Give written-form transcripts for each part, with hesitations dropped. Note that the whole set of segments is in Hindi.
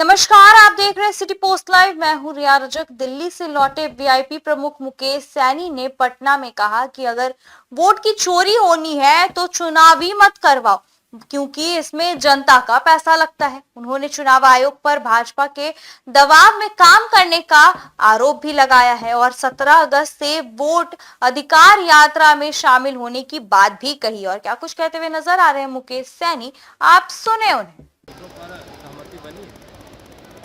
नमस्कार, आप देख रहे हैं सिटी पोस्ट लाइव। मैं हूं रिया रजक। दिल्ली से लौटे वीआईपी प्रमुख मुकेश सैनी ने पटना में कहा कि अगर वोट की चोरी होनी है तो चुनाव ही मत करवाओ, क्योंकि इसमें जनता का पैसा लगता है। उन्होंने चुनाव आयोग पर भाजपा के दबाव में काम करने का आरोप भी लगाया है और 17 अगस्त से वोट अधिकार यात्रा में शामिल होने की बात भी कही। और क्या कुछ कहते हुए नजर आ रहे हैं मुकेश सैनी, आप सुने उन्हें।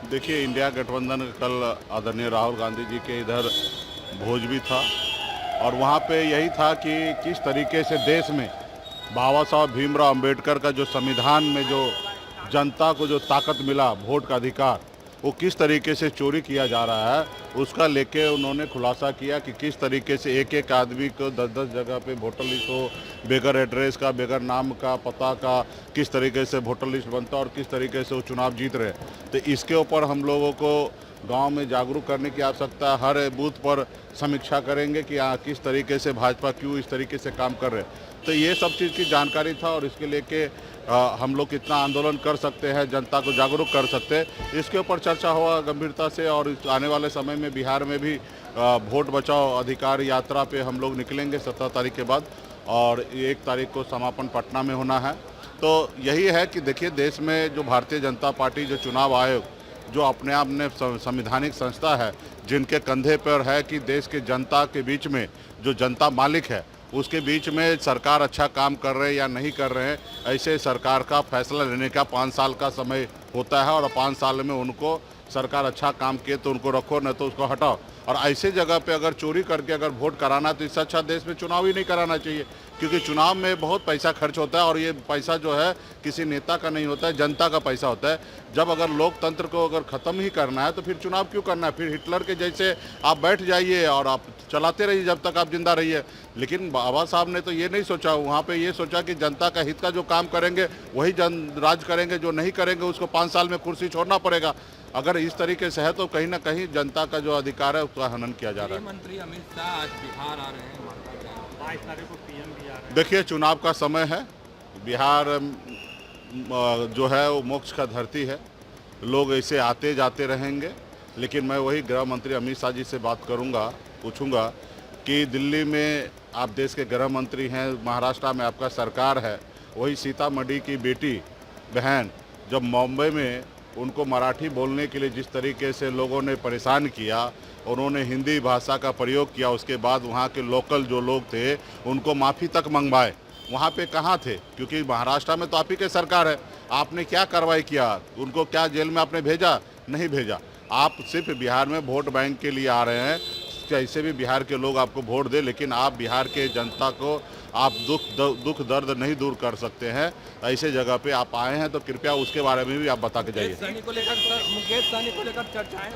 देखिए, इंडिया गठबंधन कल आदरणीय राहुल गांधी जी के इधर भोज भी था और वहाँ पे यही था कि किस तरीके से देश में बाबा साहब भीमराव अंबेडकर का जो संविधान में जो जनता को जो ताकत मिला, वोट का अधिकार, वो किस तरीके से चोरी किया जा रहा है, उसका लेके उन्होंने खुलासा किया कि किस तरीके से एक एक आदमी को 10-10 जगह पे वोटर लिस्ट हो, बेगर एड्रेस का, बेगर नाम का, पता का, किस तरीके से वोटर लिस्ट बनता और किस तरीके से वो चुनाव जीत रहे। तो इसके ऊपर हम लोगों को गांव में जागरूक करने की आवश्यकता है। हर बूथ पर समीक्षा करेंगे कि किस तरीके से भाजपा क्यों इस तरीके से काम कर रहे हैं। तो ये सब चीज़ की जानकारी था और इसके लेके हम लोग कितना आंदोलन कर सकते हैं, जनता को जागरूक कर सकते हैं, इसके ऊपर चर्चा हुआ गंभीरता से। और आने वाले समय में बिहार में भी वोट बचाओ अधिकार यात्रा पे हम लोग निकलेंगे 17 तारीख के बाद और 1 तारीख को समापन पटना में होना है। तो यही है कि देखिए, देश में जो भारतीय जनता पार्टी, जो चुनाव आयोग, जो अपने आप में संवैधानिक संस्था है, जिनके कंधे पर है कि देश के जनता के बीच में जो जनता मालिक है, उसके बीच में सरकार अच्छा काम कर रहे हैं या नहीं कर रहे हैं, ऐसे सरकार का फैसला लेने का 5 साल का समय होता है। और 5 साल में उनको सरकार अच्छा काम किए तो उनको रखो, नहीं तो उसको हटाओ। और ऐसे जगह पे अगर चोरी करके अगर वोट कराना, तो इससे अच्छा देश में चुनाव ही नहीं कराना चाहिए, क्योंकि चुनाव में बहुत पैसा खर्च होता है और ये पैसा जो है किसी नेता का नहीं होता है, जनता का पैसा होता है। जब अगर लोकतंत्र को अगर ख़त्म ही करना है तो फिर चुनाव क्यों करना है? फिर हिटलर के जैसे आप बैठ जाइए और आप चलाते रहिए जब तक आप जिंदा रहिए। लेकिन बाबा साहब ने तो ये नहीं सोचा, वहाँ पे ये सोचा कि जनता का हित का जो काम करेंगे वही राज करेंगे, जो नहीं करेंगे उसको 5 साल में कुर्सी छोड़ना पड़ेगा। अगर इस तरीके से है तो कहीं ना कहीं जनता का जो अधिकार है उसका हनन किया जा रहा है। मंत्री अमित शाह आज बिहार आ रहे हैं, 22 तारीख को पीएम भी आ रहे हैं। देखिए, चुनाव का समय है, बिहार जो है वो मोक्ष का धरती है, लोग ऐसे आते जाते रहेंगे। लेकिन मैं वही गृह मंत्री अमित शाह जी से बात करूंगा, पूछूंगा कि दिल्ली में आप देश के गृह मंत्री हैं, महाराष्ट्र में आपका सरकार है, वही सीतामढ़ी की बेटी बहन जब मुंबई में उनको मराठी बोलने के लिए जिस तरीके से लोगों ने परेशान किया, उन्होंने हिंदी भाषा का प्रयोग किया, उसके बाद वहाँ के लोकल जो लोग थे उनको माफ़ी तक मंगवाए। वहाँ पे कहाँ थे? क्योंकि महाराष्ट्र में तो आप ही के सरकार है, आपने क्या कार्रवाई किया? उनको क्या जेल में आपने भेजा? नहीं भेजा। आप सिर्फ बिहार में वोट बैंक के लिए आ रहे हैं। कैसे भी बिहार के लोग आपको वोट दे, लेकिन आप बिहार के जनता को आप दुख दर्द नहीं दूर कर सकते हैं। ऐसे जगह पे आप आए हैं तो कृपया उसके बारे में भी आप बता के जाइए। मुकेश सहनी को लेकर चर्चाएं